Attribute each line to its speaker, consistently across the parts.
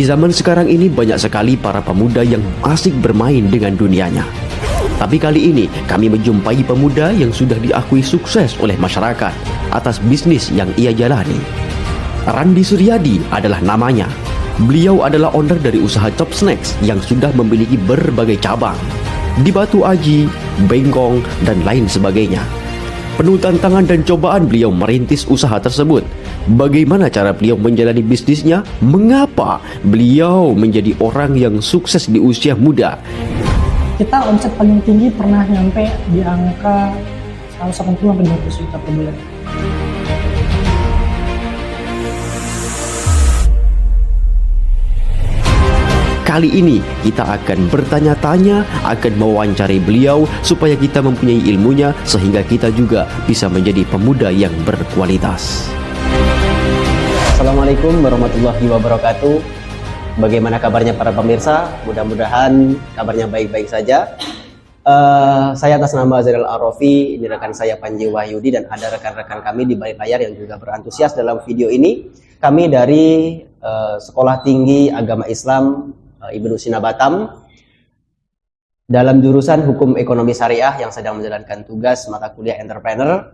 Speaker 1: Di zaman sekarang ini banyak sekali para pemuda yang asik bermain dengan dunianya. Tapi kali ini kami menjumpai pemuda yang sudah diakui sukses oleh masyarakat atas bisnis yang ia jalani. Randi Suryadi adalah namanya. Beliau adalah owner dari usaha Chop Snacks yang sudah memiliki berbagai cabang di Batu Aji, Bengkong, dan lain sebagainya. Penuh tantangan dan cobaan beliau merintis usaha tersebut. Bagaimana cara beliau menjalani bisnisnya? Mengapa beliau menjadi orang yang sukses di usia muda?
Speaker 2: Kita omset paling tinggi pernah nyampe di angka 180-200 juta per bulan.
Speaker 1: Kali ini kita akan bertanya-tanya, akan mewawancari beliau supaya kita mempunyai ilmunya sehingga kita juga bisa menjadi pemuda yang berkualitas. Assalamualaikum warahmatullahi wabarakatuh. Bagaimana kabarnya para pemirsa? Mudah-mudahan kabarnya baik-baik saja. Saya atas nama Zainal Arafi, ini rekan saya Panji Wahyudi, dan ada rekan-rekan kami di balik layar yang juga berantusias dalam video ini. Kami dari Sekolah Tinggi Agama Islam Ibnu Sina Batam dalam jurusan Hukum Ekonomi Syariah yang sedang menjalankan tugas mata kuliah entrepreneur.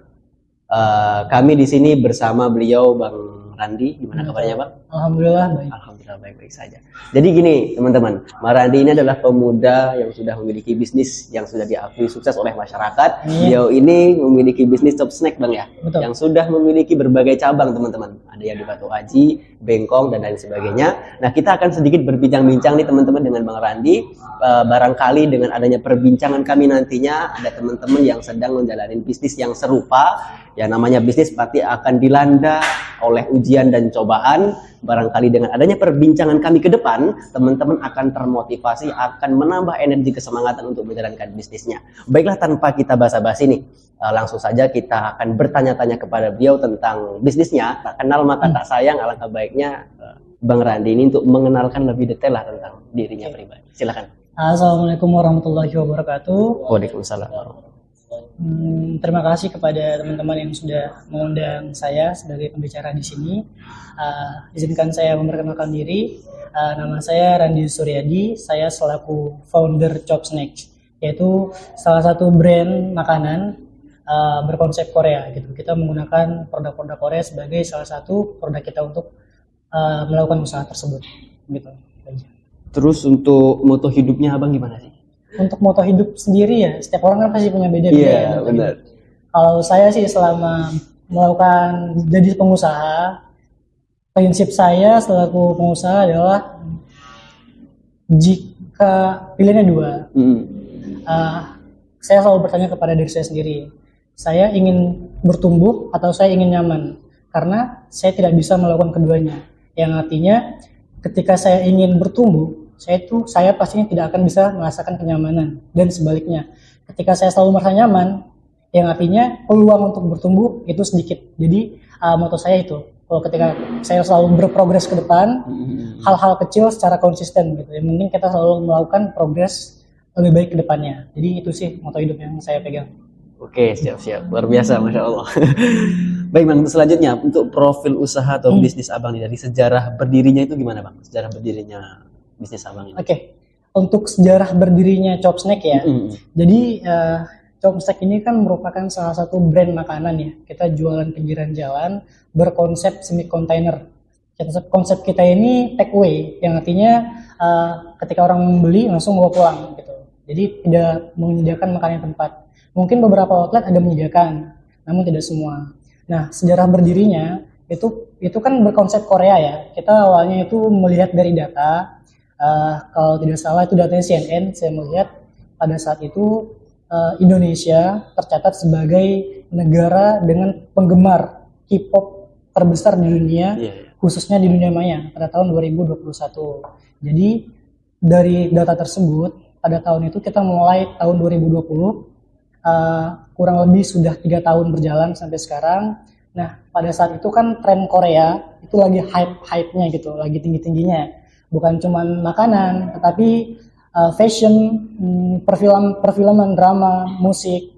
Speaker 1: Kami di sini bersama beliau Bang Randi. Gimana kabarnya Bang?
Speaker 2: Alhamdulillah baik.
Speaker 1: Alhamdulillah baik-baik saja. Jadi gini teman-teman, Bang Randi ini adalah pemuda yang sudah memiliki bisnis yang sudah diakui sukses oleh masyarakat. Beliau ini memiliki bisnis Chop Snack Bang ya.
Speaker 2: Betul.
Speaker 1: Yang sudah memiliki berbagai cabang teman-teman. Ada yang di Batu Aji, Bengkong, dan lain sebagainya. Nah, kita akan sedikit berbincang-bincang nih teman-teman dengan Bang Randi. Barangkali dengan adanya perbincangan kami nantinya ada teman-teman yang sedang menjalani bisnis yang serupa. Ya, namanya bisnis pasti akan dilanda oleh ujian dan cobaan. Barangkali dengan adanya perbincangan kami ke depan, teman-teman akan termotivasi, akan menambah energi kesemangatan untuk menjalankan bisnisnya. Baiklah, tanpa kita basa-basi nih, langsung saja kita akan bertanya-tanya kepada beliau tentang bisnisnya. Tak kenal maka tak sayang, alangkah baiknya Bang Randi ini untuk mengenalkan lebih detail lah tentang dirinya pribadi. Silakan.
Speaker 2: Assalamualaikum warahmatullahi wabarakatuh.
Speaker 1: Waalaikumsalam.
Speaker 2: Terima kasih kepada teman-teman yang sudah mengundang saya sebagai pembicara di sini. Izinkan saya memperkenalkan diri. Nama saya Randi Suryadi. Saya selaku founder Chop Snacks, yaitu salah satu brand makanan berkonsep Korea. Gitu. Kita menggunakan produk-produk Korea sebagai salah satu produk kita untuk melakukan usaha tersebut. Gitu.
Speaker 1: Terus untuk moto hidupnya Abang gimana sih?
Speaker 2: Untuk moto hidup sendiri ya, setiap orang kan pasti punya beda-beda.
Speaker 1: Iya, benar.
Speaker 2: Kalau saya sih selama melakukan jadi pengusaha, prinsip saya selaku pengusaha adalah jika pilihannya dua, saya selalu bertanya kepada diri saya sendiri, saya ingin bertumbuh atau saya ingin nyaman, karena saya tidak bisa melakukan keduanya. Yang artinya ketika saya ingin bertumbuh, saya pastinya tidak akan bisa merasakan kenyamanan, dan sebaliknya ketika saya selalu merasa nyaman, yang artinya peluang untuk bertumbuh itu sedikit. Jadi moto saya itu, kalau ketika saya selalu berprogres ke depan, hal-hal kecil secara konsisten gitu. Yang penting kita selalu melakukan progres lebih baik ke depannya. Jadi itu sih moto hidup yang saya pegang.
Speaker 1: Oke, siap-siap. Luar biasa, Masya Allah. Baik Bang, selanjutnya untuk profil usaha atau bisnis Abang ini, dari sejarah berdirinya itu gimana Bang? Sejarah berdirinya bisnis Abang ini.
Speaker 2: Oke. Untuk sejarah berdirinya Chop Snack ya. Jadi Chop Snack ini kan merupakan salah satu brand makanan ya. Kita jualan pinggiran jalan berkonsep semi container. Konsep kita ini take away, yang artinya ketika orang membeli langsung bawa pulang gitu. Jadi tidak menyediakan makanan di tempat. Mungkin beberapa outlet ada menyediakan, namun tidak semua. Nah, sejarah berdirinya itu kan berkonsep Korea ya. Kita awalnya itu melihat dari data. Kalau tidak salah itu datanya CNN, saya melihat pada saat itu Indonesia tercatat sebagai negara dengan penggemar K-pop terbesar di dunia, khususnya di dunia maya pada tahun 2021. Jadi dari data tersebut, pada tahun itu kita mulai tahun 2020, kurang lebih sudah 3 tahun berjalan sampai sekarang. Nah, pada saat itu kan tren Korea itu lagi hype-nya gitu, lagi tinggi-tingginya. Bukan cuma makanan, tetapi fashion, perfilman, drama, musik.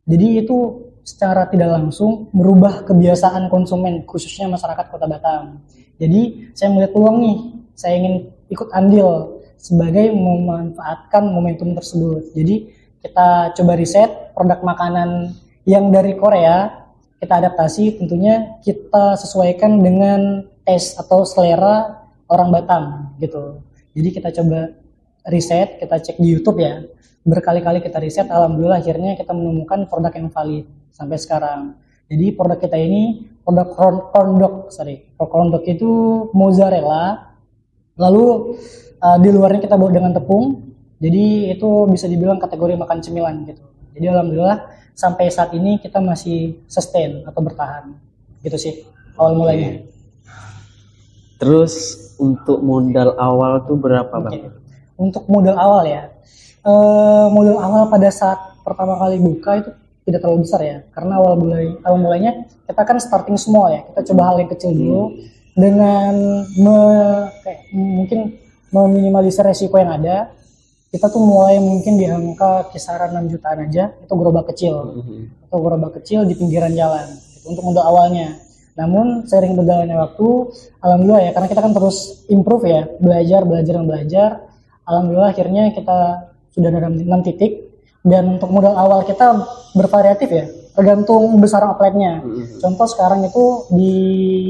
Speaker 2: Jadi itu secara tidak langsung merubah kebiasaan konsumen, khususnya masyarakat Kota Batam. Jadi saya melihat peluang nih, saya ingin ikut andil sebagai memanfaatkan momentum tersebut. Jadi kita coba riset produk makanan yang dari Korea, kita adaptasi, tentunya kita sesuaikan dengan taste atau selera orang Batam gitu. Jadi kita coba riset, kita cek di YouTube ya, berkali-kali kita riset, alhamdulillah akhirnya kita menemukan produk yang valid sampai sekarang. Jadi produk kita ini produk corn dog itu mozzarella, lalu di luarnya kita buat dengan tepung, jadi itu bisa dibilang kategori makan cemilan gitu. Jadi alhamdulillah sampai saat ini kita masih sustain atau bertahan gitu sih awal mulanya.
Speaker 1: Terus untuk modal awal tuh berapa Bang?
Speaker 2: Untuk modal awal ya, modal awal pada saat pertama kali buka itu tidak terlalu besar ya, karena awal mulanya kita kan starting small ya, kita coba hal yang kecil dulu dengan mungkin meminimalisir resiko yang ada. Kita tuh mulai mungkin di angka kisaran 6 jutaan aja, itu gerobak kecil di pinggiran jalan gitu, untuk modal awalnya. Namun seiring berjalannya waktu, alhamdulillah ya, karena kita kan terus improve ya, belajar. Alhamdulillah akhirnya kita sudah dalam 6 titik, dan untuk modal awal kita bervariatif ya, tergantung besar outletnya. Contoh sekarang itu di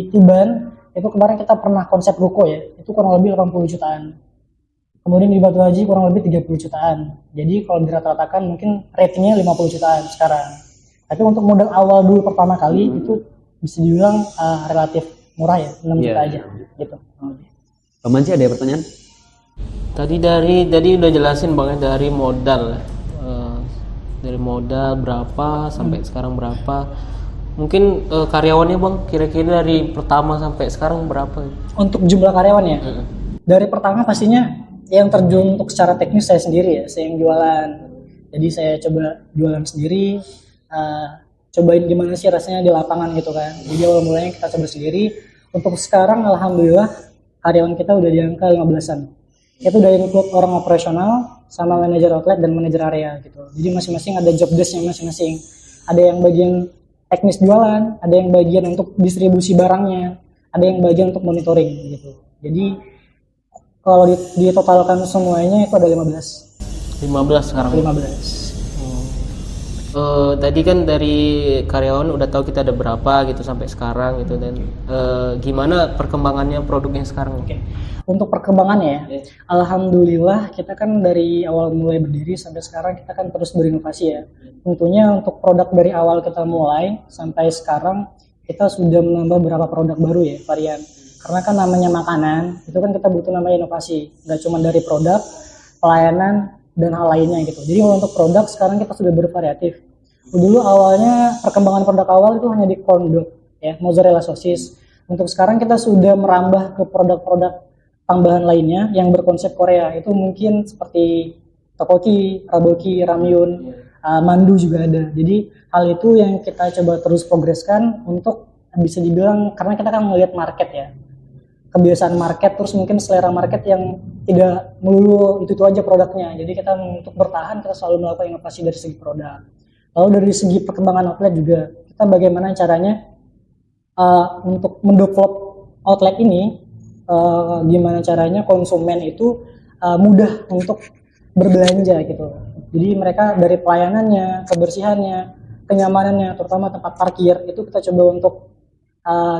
Speaker 2: Tiban, itu kemarin kita pernah konsep ruko ya, itu kurang lebih 80 jutaan. Kemudian di Batu Haji kurang lebih 30 jutaan. Jadi kalau dirata-ratakan mungkin ratingnya 50 jutaan sekarang. Tapi untuk modal awal dulu pertama kali itu bisa dibilang relatif murah ya, 6 juta aja gitu.
Speaker 1: Pak Manci ada pertanyaan?
Speaker 3: Tadi udah jelasin Bang ya, dari modal berapa sampai sekarang berapa. Mungkin karyawannya Bang, kira-kira dari pertama sampai sekarang berapa?
Speaker 2: Untuk jumlah karyawan ya. Dari pertama pastinya yang terjun untuk secara teknis saya sendiri ya, saya yang jualan. Jadi saya coba jualan sendiri, cobain gimana sih rasanya di lapangan gitu kan. Jadi awal mulanya kita coba sendiri. Untuk sekarang alhamdulillah karyawan kita udah di angka 15-an. Itu udah include orang operasional sama manajer outlet dan manajer area gitu. Jadi masing-masing ada job desk-nya masing-masing. Ada yang bagian teknis jualan, ada yang bagian untuk distribusi barangnya, ada yang bagian untuk monitoring gitu. Jadi kalau ditotalkan semuanya itu ada 15
Speaker 3: sekarang.
Speaker 2: 15.
Speaker 3: Tadi kan dari karyawan udah tahu kita ada berapa gitu sampai sekarang gitu, dan gimana perkembangannya produknya sekarang?
Speaker 2: Untuk perkembangannya ya, alhamdulillah kita kan dari awal mulai berdiri sampai sekarang kita kan terus berinovasi ya. Tentunya untuk produk dari awal kita mulai sampai sekarang kita sudah menambah beberapa produk baru ya, varian. Karena kan namanya makanan, itu kan kita butuh namanya inovasi. Nggak cuma dari produk, pelayanan, dan hal lainnya gitu. Jadi untuk produk sekarang kita sudah bervariatif. Dulu awalnya perkembangan produk awal itu hanya di corn dog, ya, mozzarella sosis. Untuk sekarang kita sudah merambah ke produk-produk tambahan lainnya yang berkonsep Korea. Itu mungkin seperti tteokbokki, raboki, ramyun, mandu juga ada. Jadi hal itu yang kita coba terus progreskan untuk bisa dibilang, karena kita kan melihat market ya, kebiasaan market, terus mungkin selera market yang tidak melulu itu aja produknya. Jadi kita untuk bertahan kita selalu melakukan inovasi dari segi produk. Lalu dari segi perkembangan outlet juga, kita bagaimana caranya untuk mendevelop outlet ini, gimana caranya konsumen itu mudah untuk berbelanja gitu. Jadi mereka dari pelayanannya, kebersihannya, kenyamanannya, terutama tempat parkir itu kita coba untuk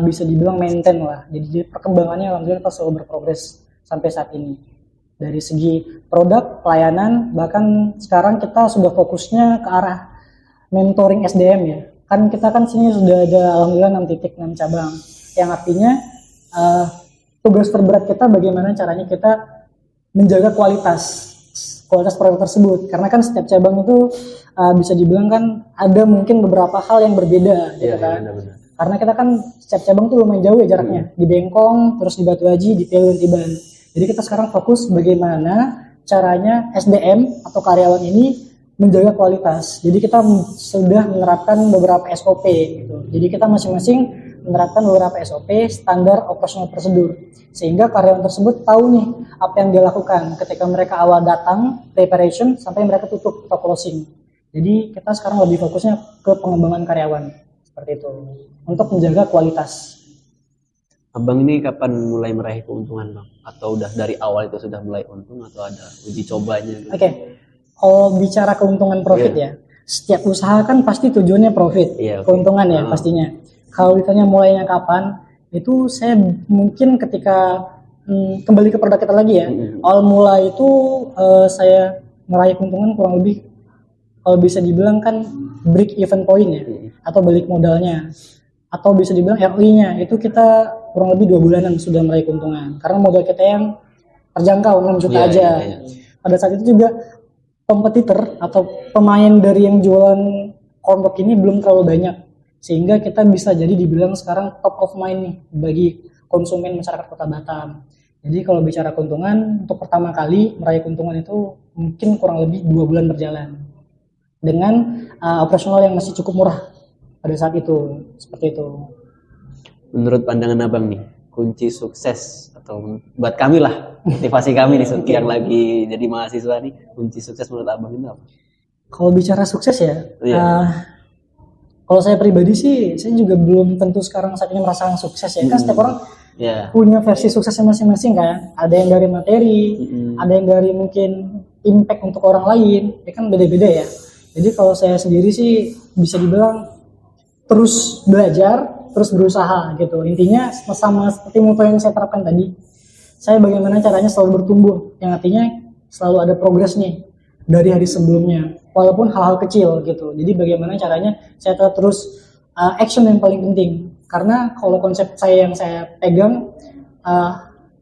Speaker 2: bisa dibilang maintain lah. Jadi perkembangannya alhamdulillah kita selalu berprogres sampai saat ini. Dari segi produk, pelayanan, bahkan sekarang kita sudah fokusnya ke arah mentoring SDM ya. Kan kita kan sini sudah ada alhamdulillah 6 titik, 6 cabang. Yang artinya tugas terberat kita bagaimana caranya kita menjaga kualitas produk tersebut. Karena kan setiap cabang itu bisa dibilang kan ada mungkin beberapa hal yang berbeda gitu kan. Benar. Karena kita kan setiap cabang tuh lumayan jauh ya jaraknya. Di Bengkong, terus di Batu Haji, di Tiawan, Tiban. Jadi kita sekarang fokus bagaimana caranya SDM atau karyawan ini menjaga kualitas. Jadi kita sudah menerapkan beberapa SOP gitu. Jadi kita masing-masing menerapkan beberapa SOP, standar operational prosedur. Sehingga karyawan tersebut tahu nih apa yang dia lakukan ketika mereka awal datang, preparation, sampai mereka tutup atau closing. Jadi kita sekarang lebih fokusnya ke pengembangan karyawan. Seperti itu, untuk menjaga kualitas.
Speaker 1: Abang ini kapan mulai meraih keuntungan bang? Atau udah dari awal itu sudah mulai untung atau ada uji cobanya? Gitu?
Speaker 2: Oke, kalau bicara keuntungan profit ya, setiap usaha kan pasti tujuannya profit, keuntungan ya pastinya. Kalau ditanya mulainya kapan, itu saya mungkin ketika kembali ke produk kita lagi ya. Awal mula itu saya meraih keuntungan kurang lebih kalau bisa dibilang kan break even point ya, atau balik modalnya, atau bisa dibilang ROI-nya itu kita kurang lebih 2 bulanan sudah meraih keuntungan karena modal kita yang terjangkau 6 juta aja. Pada saat itu juga kompetitor atau pemain dari yang jualan cornbread ini belum terlalu banyak sehingga kita bisa jadi dibilang sekarang top of mind nih bagi konsumen masyarakat Kota Batam. Jadi kalau bicara keuntungan untuk pertama kali meraih keuntungan itu mungkin kurang lebih 2 bulan berjalan dengan operasional yang masih cukup murah pada saat itu, seperti itu.
Speaker 1: Menurut pandangan abang nih, kunci sukses atau buat kami lah, motivasi kami nih yang lagi jadi mahasiswa nih, kunci sukses menurut abang itu apa?
Speaker 2: Kalau bicara sukses ya, kalau saya pribadi sih, saya juga belum tentu sekarang saat ini merasakan sukses ya. Kan setiap orang punya versi suksesnya masing-masing kan. Ada yang dari materi, ada yang dari mungkin impact untuk orang lain, ya kan beda-beda ya. Jadi kalau saya sendiri sih bisa dibilang terus belajar, terus berusaha gitu. Intinya sama seperti moto yang saya terapkan tadi. Saya bagaimana caranya selalu bertumbuh, yang artinya selalu ada progres nih dari hari sebelumnya, walaupun hal-hal kecil gitu. Jadi bagaimana caranya saya tetap terus action yang paling penting. Karena kalau konsep saya yang saya pegang,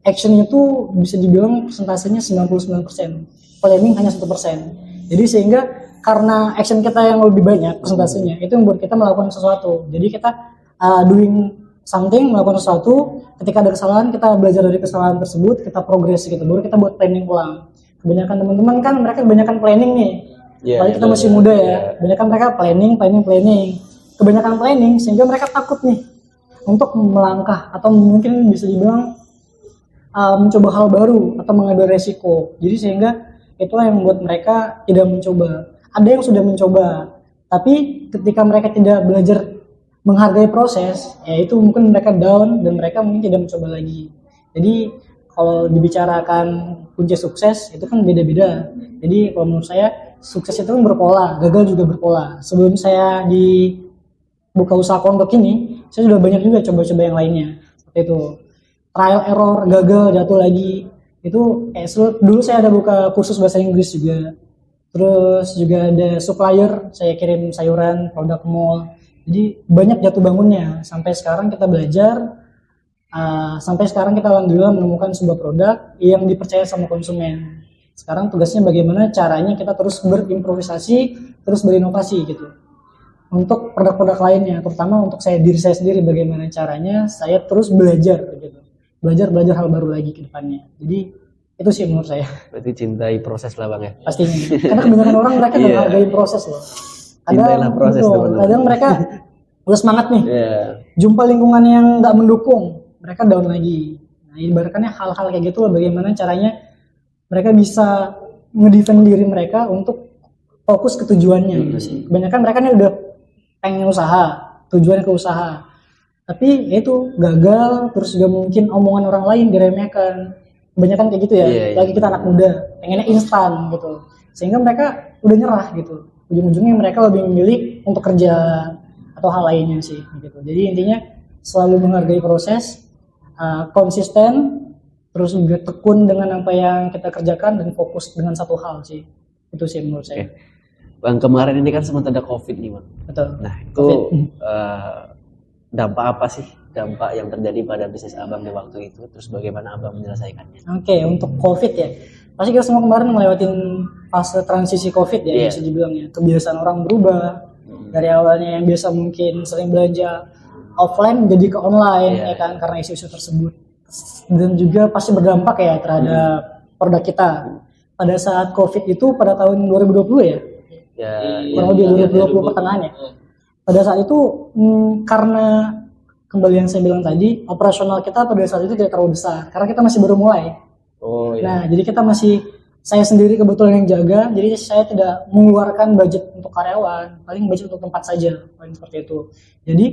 Speaker 2: action itu bisa dibilang persentasenya 99%, planning hanya 1%. Jadi sehingga karena action kita yang lebih banyak persentasenya, itu yang membuat kita melakukan sesuatu. Jadi kita doing something, melakukan sesuatu, ketika ada kesalahan, kita belajar dari kesalahan tersebut, kita progress gitu, baru kita buat planning ulang. Kebanyakan teman-teman kan mereka kebanyakan planning nih, apalagi kita masih muda ya, kebanyakan mereka planning. Kebanyakan planning, sehingga mereka takut nih untuk melangkah, atau mungkin bisa dibilang mencoba hal baru, atau mengambil resiko. Jadi sehingga itulah yang membuat mereka tidak mencoba. Ada yang sudah mencoba, tapi ketika mereka tidak belajar menghargai proses, ya itu mungkin mereka down dan mereka mungkin tidak mencoba lagi. Jadi kalau dibicarakan kunci sukses itu kan beda-beda. Jadi kalau menurut saya sukses itu kan berpola, gagal juga berpola. Sebelum saya di buka usaha kondok ini, saya sudah banyak juga coba-coba yang lainnya. Seperti itu. Trial error, gagal, jatuh lagi. Itu dulu saya ada buka kursus bahasa Inggris juga. Terus juga ada supplier, saya kirim sayuran, produk mall. Jadi banyak jatuh bangunnya. Sampai sekarang kita belajar, sampai sekarang kita alhamdulillah menemukan sebuah produk yang dipercaya sama konsumen. Sekarang tugasnya bagaimana caranya kita terus berimprovisasi, terus berinovasi gitu. Untuk produk-produk lainnya, terutama untuk diri saya sendiri, bagaimana caranya saya terus belajar gitu. Belajar hal baru lagi ke depannya. Jadi itu sih menurut saya.
Speaker 1: Berarti cintai proses lah bang ya?
Speaker 2: Pastinya. Karena kebanyakan orang mereka nggak menghargai proses loh. Kadang mereka udah semangat nih, jumpa lingkungan yang nggak mendukung, mereka down lagi. Nah ibaratnya hal-hal kayak gitu loh, bagaimana caranya mereka bisa ngedefend diri mereka untuk fokus ke tujuannya gitu sih. Kebanyakan mereka nih udah pengen usaha, tujuannya ke usaha, tapi itu gagal, terus juga mungkin omongan orang lain diremehkan. Kebanyakan kayak gitu ya, lagi kita anak muda, pengennya instan gitu, sehingga mereka udah nyerah gitu. Ujung-ujungnya mereka lebih memilih untuk kerja atau hal lainnya sih gitu. Jadi intinya selalu menghargai proses, konsisten, terus juga tekun dengan apa yang kita kerjakan dan fokus dengan satu hal sih. Itu sih menurut saya.
Speaker 1: Bang, kemarin ini kan sempat ada COVID nih bang.
Speaker 2: Betul.
Speaker 1: Nah itu dampak apa sih? Dampak yang terjadi pada bisnis abang di waktu itu, terus bagaimana abang menyelesaikannya?
Speaker 2: Oke, untuk COVID ya, pasti kita semua kemarin ngelewatin fase transisi COVID ya, bisa dibilang ya. Kebiasaan orang berubah, dari awalnya yang biasa mungkin sering belanja offline jadi ke online ya kan, karena isu-isu tersebut. Dan juga pasti berdampak ya terhadap produk kita. Pada saat COVID itu pada tahun 2020 ya, kurang lebih 2020 pertengahannya. Pada saat itu karena kembali yang saya bilang tadi, operasional kita pada saat itu tidak terlalu besar karena kita masih baru mulai. Nah, jadi kita saya sendiri kebetulan yang jaga, jadi saya tidak mengeluarkan budget untuk karyawan, paling budget untuk tempat saja, paling seperti itu. Jadi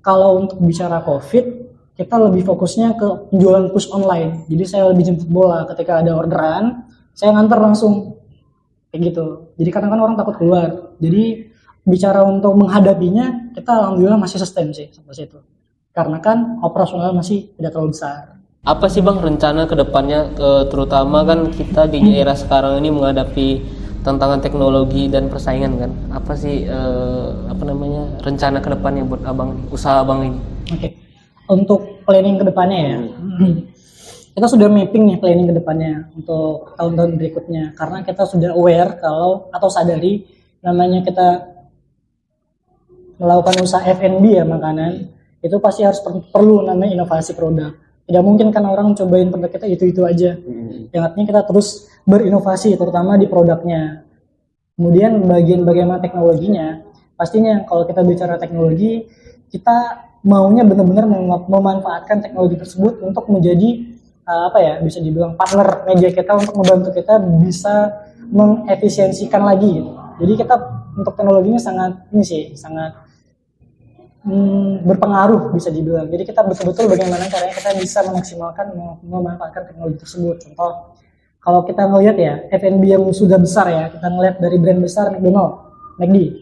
Speaker 2: kalau untuk bicara COVID, kita lebih fokusnya ke penjualan push online. Jadi saya lebih jemput bola ketika ada orderan, saya nganter langsung kayak gitu. Jadi kadang kan orang takut keluar. Jadi bicara untuk menghadapinya, kita alhamdulillah masih sustain sih sampai situ. Karena kan operasional masih tidak terlalu besar.
Speaker 3: Apa sih Bang rencana ke depannya, terutama kan kita di era sekarang ini menghadapi tantangan teknologi dan persaingan kan? Apa sih rencana ke depannya buat Abang, usaha Abang ini?
Speaker 2: Oke. Untuk planning ke depannya ya. Kita sudah mapping nih planning ke depannya untuk tahun-tahun berikutnya, karena kita sudah aware atau sadari namanya kita melakukan usaha F&B ya, makanan, itu pasti harus perlu namanya inovasi produk. Tidak mungkin kan orang cobain produk kita itu aja. Yang artinya kita terus berinovasi, terutama di produknya. Kemudian bagian bagaimana teknologinya, pastinya kalau kita bicara teknologi, kita maunya benar-benar memanfaatkan teknologi tersebut untuk menjadi bisa dibilang partner media kita untuk membantu kita bisa mengefisiensikan lagi gitu. Jadi kita untuk teknologinya sangat berpengaruh bisa dibilang. Jadi kita betul-betul bagaimana caranya kita bisa memaksimalkan memanfaatkan teknologi tersebut. Contoh, kalau kita ngelihat ya F&B yang sudah besar ya, kita ngelihat dari brand besar McDonald, McD.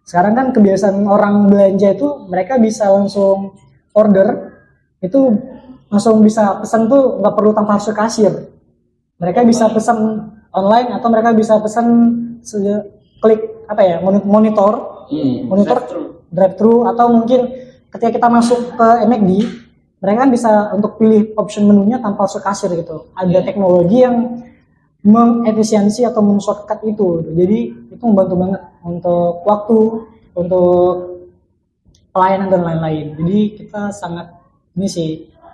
Speaker 2: Sekarang kan kebiasaan orang belanja itu mereka bisa langsung order, itu langsung bisa pesan tuh nggak perlu tanpa harus ke kasir. Mereka bisa pesan online atau mereka bisa pesan klik monitor drive thru, atau mungkin ketika kita masuk ke McD mereka kan bisa untuk pilih option menunya tanpa harus ke kasir gitu. Ada teknologi yang mengefisiensi atau men-shortcut itu. Jadi itu membantu banget untuk waktu, untuk pelayanan dan lain-lain. Jadi kita sangat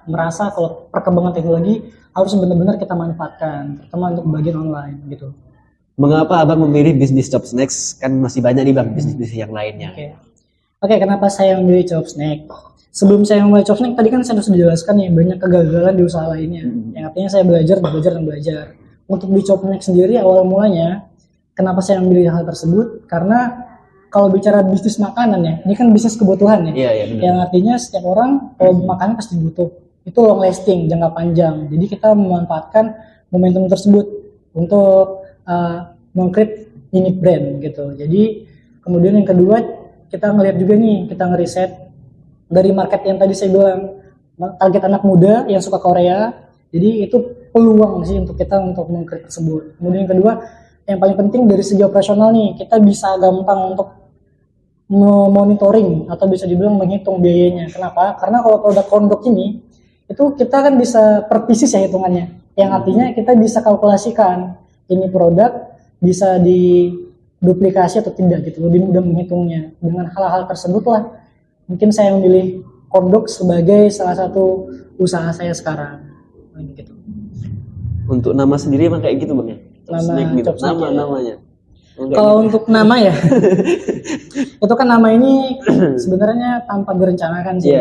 Speaker 2: merasa kalau perkembangan teknologi harus benar-benar kita manfaatkan, terutama untuk bagian online gitu.
Speaker 1: Mengapa Abang memilih bisnis Chop Snacks? Kan masih banyak nih Bang bisnis-bisnis yang lainnya.
Speaker 2: Oke, kenapa saya memilih Chop Snack? Sebelum saya memilih Chop Snack, tadi kan saya sudah jelaskan nih banyak kegagalan di usaha lainnya. Yang artinya saya belajar. Untuk di Chop Snack sendiri awal mulanya, kenapa saya memilih hal tersebut? Karena kalau bicara bisnis makanan ya, ini kan bisnis kebutuhan ya.
Speaker 1: Iya, benar.
Speaker 2: Yang artinya setiap orang kalau makanan pasti butuh. Itu long lasting, jangka panjang. Jadi kita memanfaatkan momentum tersebut untuk meng-create unique brand gitu. Jadi kemudian yang kedua, kita ngelihat juga nih, kita ngeriset dari market yang tadi saya bilang, target anak muda yang suka Korea. Jadi itu peluang sih untuk kita untuk meng-create tersebut. Kemudian yang kedua, yang paling penting dari segi operasional nih, kita bisa gampang untuk monitoring atau bisa dibilang menghitung biayanya. Kenapa? Karena kalau produk kondok ini, itu kita kan bisa per pieces ya hitungannya. Yang artinya kita bisa kalkulasikan ini produk bisa diduplikasi atau tidak gitu, lebih mudah menghitungnya. Dengan hal-hal tersebut lah mungkin saya memilih kondok sebagai salah satu usaha saya sekarang gitu.
Speaker 1: Untuk nama sendiri emang kayak gitu Bang ya? Namanya.
Speaker 2: Kalau untuk nama ya itu kan nama ini sebenarnya tanpa direncanakan sih.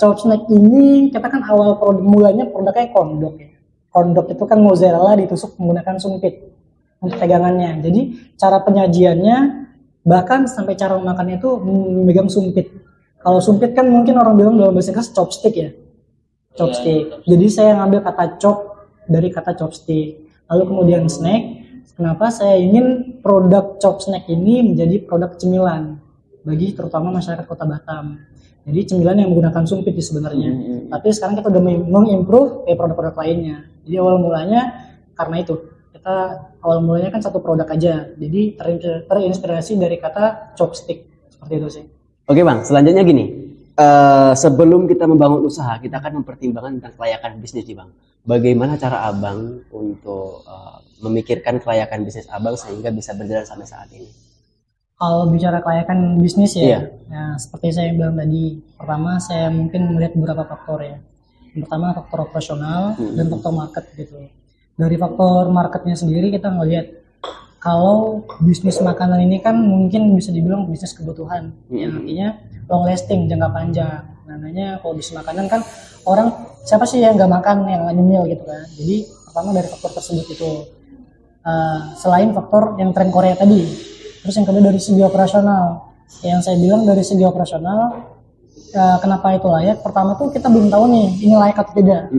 Speaker 2: Chop Snack ini kita kan awal mulanya produknya kondok ya. Kondok itu kan mozzarella ditusuk menggunakan sumpit untuk pegangannya. Jadi cara penyajiannya bahkan sampai cara memakannya itu memegang sumpit. Kalau sumpit kan mungkin orang bilang dalam bahasa Inggris chopstick ya. Chopstick. Jadi saya ngambil kata chop dari kata chopstick. Lalu kemudian snack. Kenapa saya ingin produk Chop Snack ini menjadi produk cemilan bagi terutama masyarakat Kota Batam. Jadi cemilan yang menggunakan sumpit sebenarnya. Tapi sekarang kita udah mengimprove produk-produk lainnya. Jadi awal mulanya karena itu kita awal mulanya kan satu produk aja. Jadi terinspirasi dari kata chopstick seperti itu sih.
Speaker 1: Oke Bang, selanjutnya gini. Sebelum kita membangun usaha, kita akan mempertimbangkan tentang kelayakan bisnis nih Bang. Bagaimana cara Abang untuk memikirkan kelayakan bisnis Abang sehingga bisa berjalan sampai saat ini?
Speaker 2: Kalau bicara kelayakan bisnis ya, seperti saya bilang tadi, pertama saya mungkin melihat beberapa faktor ya. Yang pertama faktor operasional dan faktor market gitu. Dari faktor marketnya sendiri kita ngelihat kalau bisnis makanan ini kan mungkin bisa dibilang bisnis kebutuhan, yang artinya long lasting, jangka panjang. Namanya kalau bisnis makanan kan orang siapa sih yang nggak makan yang nyemil gitu kan. Jadi pertama dari faktor tersebut itu. Selain faktor yang tren Korea tadi. Terus yang kedua dari segi operasional. Yang saya bilang dari segi operasional kenapa itu layak? Pertama tuh kita belum tahu nih ini layak atau tidak.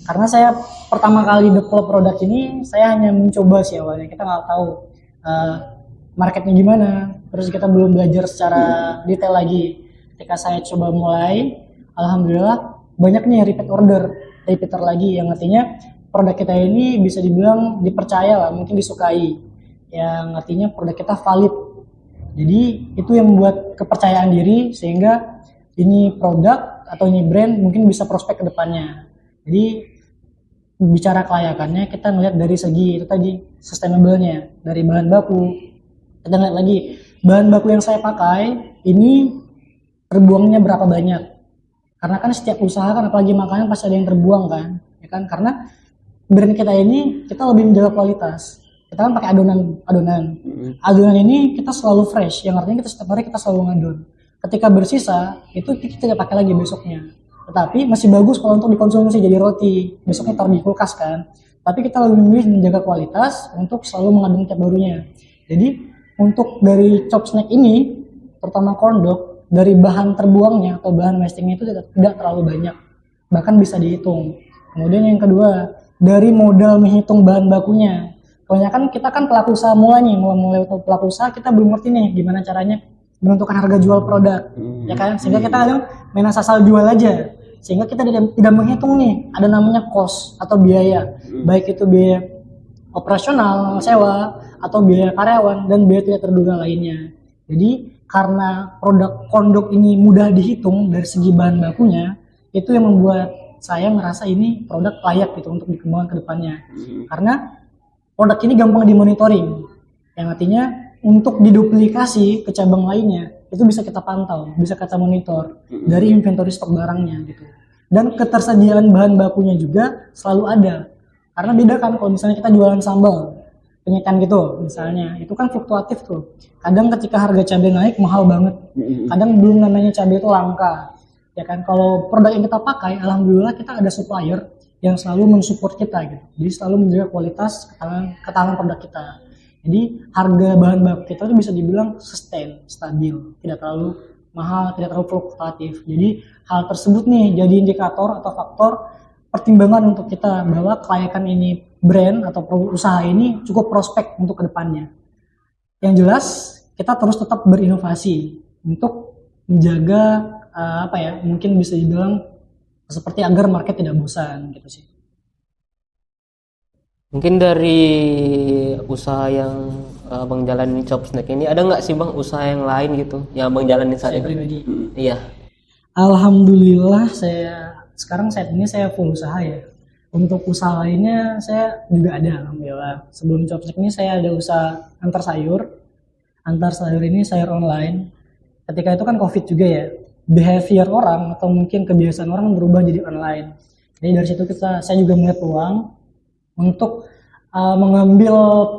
Speaker 2: Karena saya pertama kali develop produk ini, saya hanya mencoba sih awalnya. Kita nggak tahu marketnya gimana. Terus kita belum belajar secara detail lagi. Ketika saya coba mulai, alhamdulillah banyak nih repeater lagi, yang artinya produk kita ini bisa dibilang dipercaya lah, mungkin disukai, yang artinya produk kita valid. Jadi itu yang membuat kepercayaan diri, sehingga ini produk atau ini brand mungkin bisa prospek ke depannya. Jadi bicara kelayakannya, kita ngeliat dari segi itu tadi, sustainable-nya, dari bahan baku. Kita ngeliat lagi bahan baku yang saya pakai ini terbuangnya berapa banyak. Karena kan setiap usaha kan, apalagi makanan pasti ada yang terbuang kan, ya kan? Karena brand kita ini kita lebih menjaga kualitas. Kita kan pakai adonan ini kita selalu fresh, yang artinya kita setiap hari kita selalu ngadon. Ketika bersisa itu kita tidak pakai lagi besoknya, tetapi masih bagus kalau untuk dikonsumsi jadi roti, besoknya taruh di kulkas kan. Tapi kita lebih memilih menjaga kualitas untuk selalu mengadon tiap barunya. Jadi untuk dari chop snack ini, terutama corn dog, dari bahan terbuangnya atau bahan wastingnya itu tidak terlalu banyak, bahkan bisa dihitung. Kemudian yang kedua, dari modal menghitung bahan bakunya. Kebanyakan kita kan pelaku usaha mulai pelaku usaha, kita belum ngerti nih gimana caranya menentukan harga jual produk, ya kan? Sehingga kita kadang main asal jual aja, sehingga kita tidak menghitung nih ada namanya cost atau biaya, baik itu biaya operasional, sewa, atau biaya karyawan dan biaya tidak terduga lainnya. Jadi karena produk kondok ini mudah dihitung dari segi bahan bakunya, itu yang membuat saya merasa ini produk layak gitu untuk dikembangkan ke depannya. Karena produk ini gampang dimonitoring, yang artinya untuk diduplikasi ke cabang lainnya itu bisa kita pantau, bisa kita monitor dari inventory stok barangnya gitu. Dan ketersediaan bahan bakunya juga selalu ada. Karena beda kan kalau misalnya kita jualan sambal penyetan gitu misalnya, itu kan fluktuatif tuh. Kadang ketika harga cabai naik mahal banget, kadang belum namanya cabai itu langka, ya kan. Kalau produk yang kita pakai, alhamdulillah kita ada supplier yang selalu mensupport kita gitu, jadi selalu menjaga kualitas ketahanan produk kita. Jadi harga bahan baku kita itu bisa dibilang sustain, stabil, tidak terlalu mahal, tidak terlalu fluktuatif. Jadi hal tersebut nih jadi indikator atau faktor pertimbangan untuk kita bahwa kelayakan ini brand atau usaha ini cukup prospek untuk kedepannya. Yang jelas kita terus tetap berinovasi untuk menjaga mungkin bisa dibilang seperti agar market tidak bosan gitu sih.
Speaker 3: Mungkin dari usaha yang Abang jalanin Chop Snack ini, ada nggak sih Bang usaha yang lain gitu yang Abang jalanin saat ini?
Speaker 2: Pribadi.
Speaker 3: Iya.
Speaker 2: Alhamdulillah sekarang saat ini saya full usaha ya. Untuk usaha lainnya saya juga ada, alhamdulillah. Sebelum Chop Snack ini saya ada usaha antar sayur. Antar sayur ini sayur online. Ketika itu kan Covid juga ya. Behavior orang atau mungkin kebiasaan orang berubah jadi online. Jadi dari situ saya juga melihat peluang untuk mengambil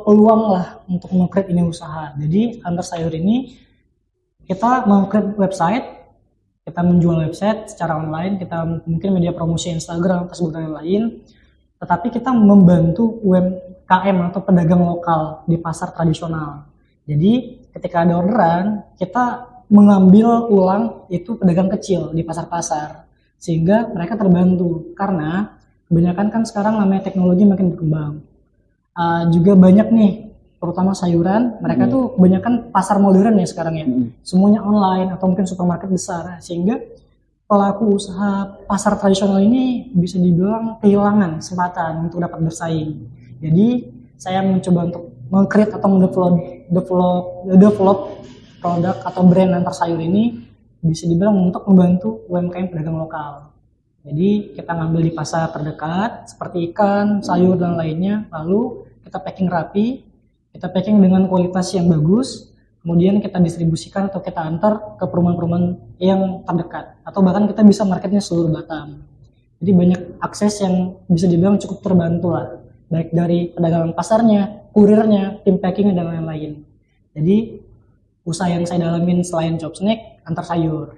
Speaker 2: peluang lah untuk meng-create ini usaha. Jadi antar sayur ini kita meng-create website, kita menjual website secara online, kita mungkin media promosi Instagram, Facebook dan lain-lain. Tetapi kita membantu UMKM atau pedagang lokal di pasar tradisional. Jadi ketika ada orderan, kita mengambil ulang itu pedagang kecil di pasar-pasar, sehingga mereka terbantu. Karena kebanyakan kan sekarang namanya teknologi makin berkembang. Juga banyak nih, terutama sayuran, mereka tuh kebanyakan pasar modern ya sekarang ya. Semuanya online atau mungkin supermarket besar, sehingga pelaku usaha pasar tradisional ini bisa dibilang kehilangan kesempatan untuk dapat bersaing. Jadi saya mencoba untuk meng-create atau develop produk atau brand antar sayur ini bisa dibilang untuk membantu UMKM pedagang lokal. Jadi kita ngambil di pasar terdekat seperti ikan, sayur dan lainnya, lalu kita packing rapi, kita packing dengan kualitas yang bagus, kemudian kita distribusikan atau kita antar ke perumahan-perumahan yang terdekat, atau bahkan kita bisa marketnya seluruh Batam. Jadi banyak akses yang bisa dibilang cukup terbantu lah, baik dari pedagang pasarnya, kurirnya, tim packing dan lain-lain. Jadi usaha yang saya dalamin selain Chop Snack antar sayur.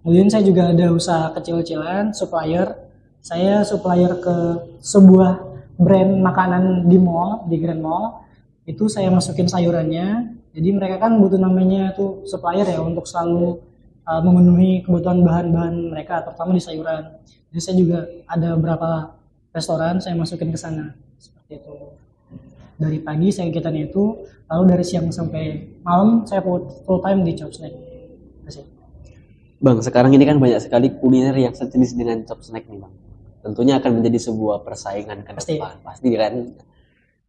Speaker 2: Kemudian saya juga ada usaha kecil-kecilan, supplier. Saya supplier ke sebuah brand makanan di mall, di Grand Mall. Itu saya masukin sayurannya. Jadi mereka kan butuh namanya tuh supplier ya untuk selalu memenuhi kebutuhan bahan-bahan mereka, terutama di sayuran. Jadi saya juga ada beberapa restoran saya masukin ke sana seperti itu. Dari pagi saya kegiatan itu, lalu dari siang sampai malam saya full time di Chop Snack.
Speaker 1: Bang, sekarang ini kan banyak sekali kuliner yang sejenis dengan Chop Snack nih, Bang. Tentunya akan menjadi sebuah persaingan ke depan, pasti kan.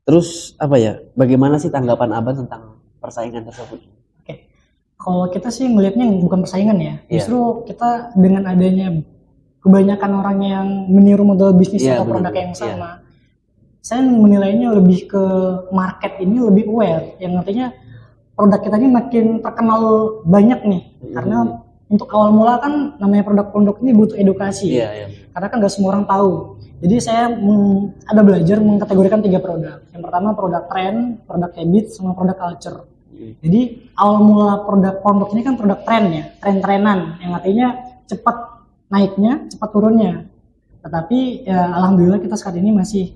Speaker 1: Terus apa ya? Bagaimana sih tanggapan Abang tentang persaingan tersebut?
Speaker 2: Oke. Kalau kita sih melihatnya bukan persaingan ya. Justru kita dengan adanya kebanyakan orang yang meniru model bisnis atau produk yang sama. Saya menilainya lebih ke market ini lebih aware, yang artinya produk kita ini makin terkenal banyak nih. Karena untuk awal mula kan namanya produk-produk ini butuh edukasi, karena kan nggak semua orang tahu. Jadi saya ada belajar mengkategorikan 3 produk. Yang pertama produk tren, produk habit, sama produk culture. Jadi awal mula produk ini kan produk tren ya, tren-trenan, yang artinya cepat naiknya, cepat turunnya. Tetapi ya, alhamdulillah kita saat ini masih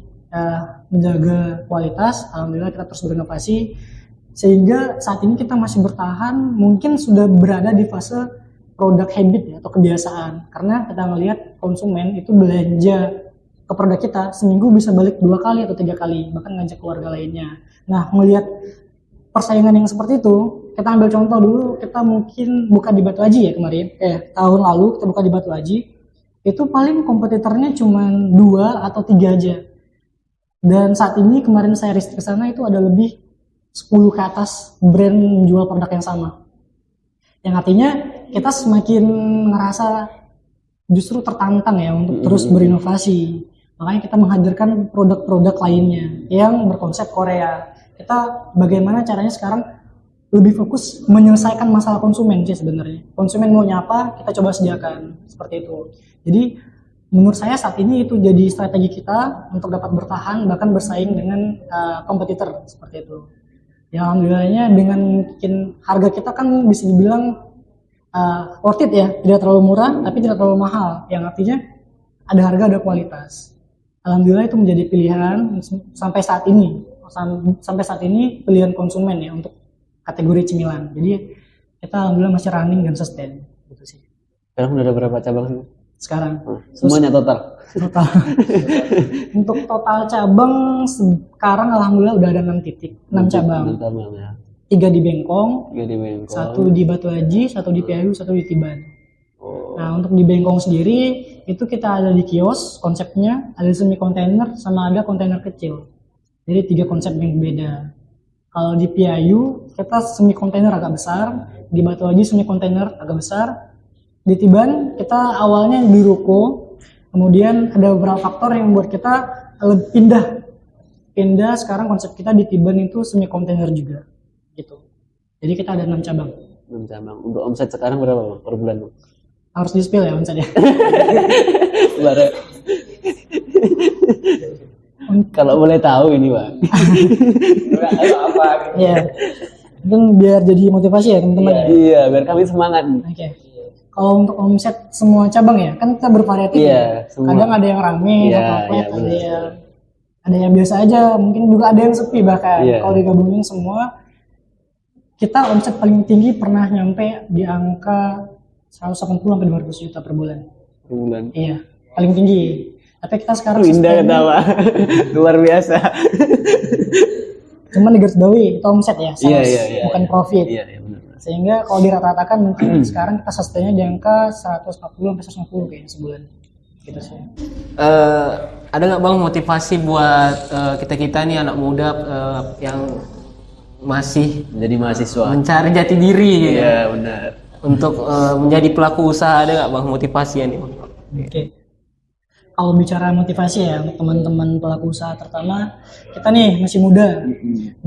Speaker 2: menjaga kualitas, alhamdulillah kita terus berinovasi, sehingga saat ini kita masih bertahan, mungkin sudah berada di fase produk habit ya, atau kebiasaan, karena kita melihat konsumen itu belanja ke produk kita seminggu bisa balik 2 kali atau 3 kali, bahkan ngajak keluarga lainnya. Nah, melihat persaingan yang seperti itu, kita ambil contoh dulu, kita mungkin buka di Batu Aji ya kemarin, tahun lalu kita buka di Batu Aji, itu paling kompetitornya cuma 2 atau 3 aja. Dan saat ini kemarin saya riset ke sana itu ada lebih 10 ke atas brand jual produk yang sama. Yang artinya kita semakin ngerasa justru tertantang ya untuk terus berinovasi. Makanya kita menghadirkan produk-produk lainnya yang berkonsep Korea. Kita bagaimana caranya sekarang lebih fokus menyelesaikan masalah konsumen sih sebenarnya. Konsumen maunya apa, kita coba sediakan seperti itu. Jadi menurut saya saat ini itu jadi strategi kita untuk dapat bertahan bahkan bersaing dengan kompetitor seperti itu. Ya alhamdulillahnya dengan mungkin harga kita kan bisa dibilang worth it ya, tidak terlalu murah tapi tidak terlalu mahal, yang artinya ada harga ada kualitas. Alhamdulillah itu menjadi pilihan sampai saat ini pilihan konsumen ya untuk kategori cemilan. Jadi kita alhamdulillah masih running dan sustain gitu sih.
Speaker 1: Sekarang udah ada berapa cabang sih?
Speaker 2: Sekarang
Speaker 1: semuanya total.
Speaker 2: Untuk total cabang sekarang alhamdulillah udah ada 6 titik, 6 cabang.
Speaker 1: 6 cabang ya.
Speaker 2: 3 di Bengkong,
Speaker 1: 1
Speaker 2: di Batu Haji, 1 di Piayu, 1 di Tiban. Nah untuk di Bengkong sendiri itu kita ada di kios konsepnya, ada semi kontainer sama ada kontainer kecil. Jadi 3 konsep yang berbeda. Kalau di Piayu kita semi kontainer agak besar, di Batu Haji semi kontainer agak besar, di Tiban kita awalnya di ruko. Kemudian ada beberapa faktor yang membuat kita pindah sekarang konsep kita di Tiban itu semi kontainer juga gitu. Jadi kita ada 6 cabang.
Speaker 1: 6 cabang. Untuk omset sekarang berapa per bulan?
Speaker 2: Harus di spill ya omsetnya.
Speaker 1: Kalau boleh tahu ini, Bang. Enggak tahu apa gitu.
Speaker 2: Iya. Mungkin biar jadi motivasi ya teman-teman.
Speaker 1: Iya, biar kami semangat.
Speaker 2: Oke. Kalau untuk omset semua cabang ya, kan kita bervariatif.
Speaker 1: Iya,
Speaker 2: ya. Kadang ada yang rame, ada yang biasa aja, mungkin juga ada yang sepi bahkan. Kalau digabungin semua, kita omset paling tinggi pernah nyampe di angka 180 sampai 200 juta per bulan.
Speaker 1: Per bulan.
Speaker 2: Iya, paling tinggi. Tapi kita sekarang
Speaker 1: indah ketawa. Luar biasa.
Speaker 2: Cuman digarisbawahi itu omset ya, bukan profit.
Speaker 1: Iya, benar.
Speaker 2: Sehingga kalau dirata-ratakan mungkin sekarang kita sustainnya di angka 140 sampai 160 kayaknya sebulan. Gitu sih.
Speaker 3: Ada nggak Bang motivasi buat kita nih anak muda yang masih
Speaker 1: menjadi mahasiswa,
Speaker 3: mencari jati diri gitu.
Speaker 1: Iya, benar.
Speaker 3: Untuk menjadi pelaku usaha, ada nggak Bang motivasinya nih Bang?
Speaker 2: Oke. Kalau bicara motivasi ya untuk teman-teman pelaku usaha, terutama kita nih masih muda.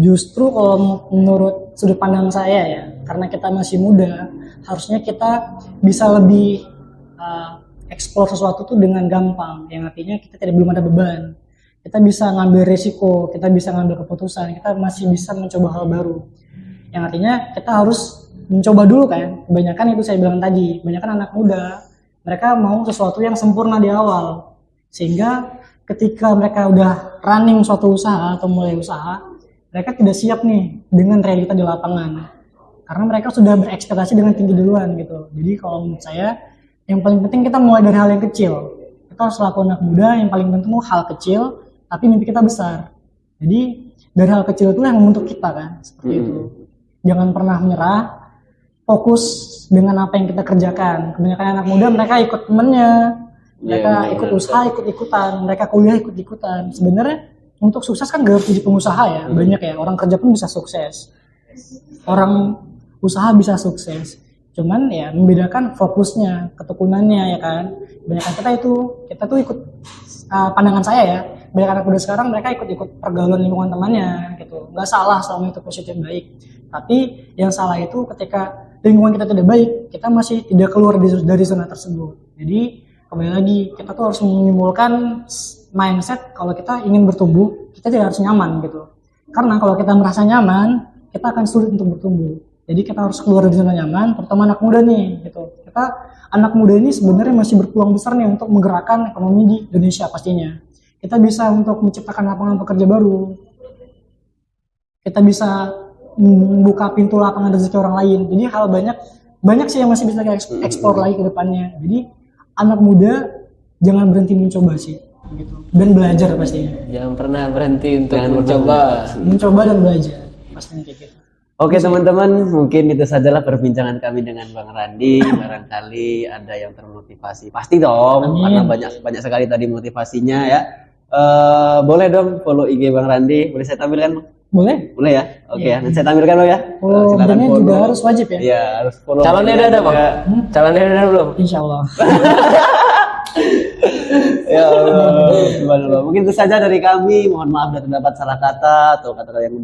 Speaker 2: Justru kalau menurut sudut pandang saya ya, karena kita masih muda, harusnya kita bisa lebih eksplor sesuatu tuh dengan gampang. Yang artinya kita belum ada beban. Kita bisa ngambil resiko, kita bisa ngambil keputusan, kita masih bisa mencoba hal baru. Yang artinya kita harus mencoba dulu kan. Kebanyakan itu saya bilang tadi, kebanyakan anak muda, mereka mau sesuatu yang sempurna di awal. Sehingga ketika mereka udah running suatu usaha atau mulai usaha, mereka tidak siap nih dengan realita di lapangan. karena mereka sudah berekspektasi dengan tinggi duluan gitu. Jadi kalau menurut saya yang paling penting kita mulai dari hal yang kecil. Kita harus selaku anak muda yang paling penting tuh hal kecil tapi mimpi kita besar. Jadi dari hal kecil itu yang membentuk kita kan, seperti itu. Jangan pernah menyerah, fokus dengan apa yang kita kerjakan. Kebanyakan anak muda mereka ikut temennya, mereka ikut usaha, ikut-ikutan, mereka kuliah ikut-ikutan. Sebenarnya untuk sukses kan gak harus jadi pengusaha ya, banyak ya, orang kerja pun bisa sukses. Orang usaha bisa sukses. Cuman ya membedakan fokusnya, ketekunannya ya kan. Kebanyakan kita tuh ikut pandangan saya ya, banyak anak muda sekarang mereka ikut-ikut pergaulan lingkungan temannya gitu. Nggak salah selama itu positif baik. Tapi yang salah itu ketika lingkungan kita tidak baik, kita masih tidak keluar dari zona tersebut. Jadi kembali lagi, kita tuh harus menimbulkan mindset kalau kita ingin bertumbuh, kita tidak harus nyaman gitu. Karena kalau kita merasa nyaman, kita akan sulit untuk bertumbuh. Jadi kita harus keluar dari zona nyaman, terutama anak muda nih gitu. Kita anak muda ini sebenarnya masih berpeluang besar nih untuk menggerakkan ekonomi di Indonesia pastinya. Kita bisa untuk menciptakan lapangan pekerja baru. Kita bisa membuka pintu lapangan rezeki orang lain. Jadi hal banyak sih yang masih bisa kita eksplor lagi ke depannya. Jadi anak muda jangan berhenti mencoba sih gitu. Dan belajar pastinya.
Speaker 3: Jangan pernah berhenti untuk
Speaker 1: Jangan
Speaker 3: mencoba
Speaker 2: Dan belajar. Pastinya kayak gitu.
Speaker 1: Oke teman-teman, mungkin itu sajalah perbincangan kami dengan Bang Randi. Barangkali ada yang termotivasi. Pasti dong,
Speaker 2: Amin.
Speaker 1: karena banyak sekali tadi motivasinya ya. Boleh dong follow IG Bang Randi. Boleh saya tampilkan?
Speaker 2: Boleh?
Speaker 1: Boleh ya? Oke ya, nanti saya tampilkan lo ya.
Speaker 2: Follow
Speaker 1: Silakan
Speaker 2: IG-nya juga harus wajib ya?
Speaker 1: Iya, harus follow.
Speaker 3: Calonnya udah ada bang? Calonnya udah ada belum?
Speaker 2: Insya Allah.
Speaker 1: Ya Allah, subhanallah. Mungkin itu saja dari kami. Mohon maaf bila terdapat salah kata atau kata yang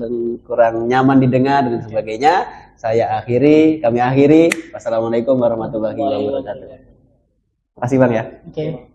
Speaker 1: kurang nyaman didengar dan sebagainya. Kami akhiri. Wassalamualaikum warahmatullahi wabarakatuh. Terima kasih Bang ya.
Speaker 2: Oke.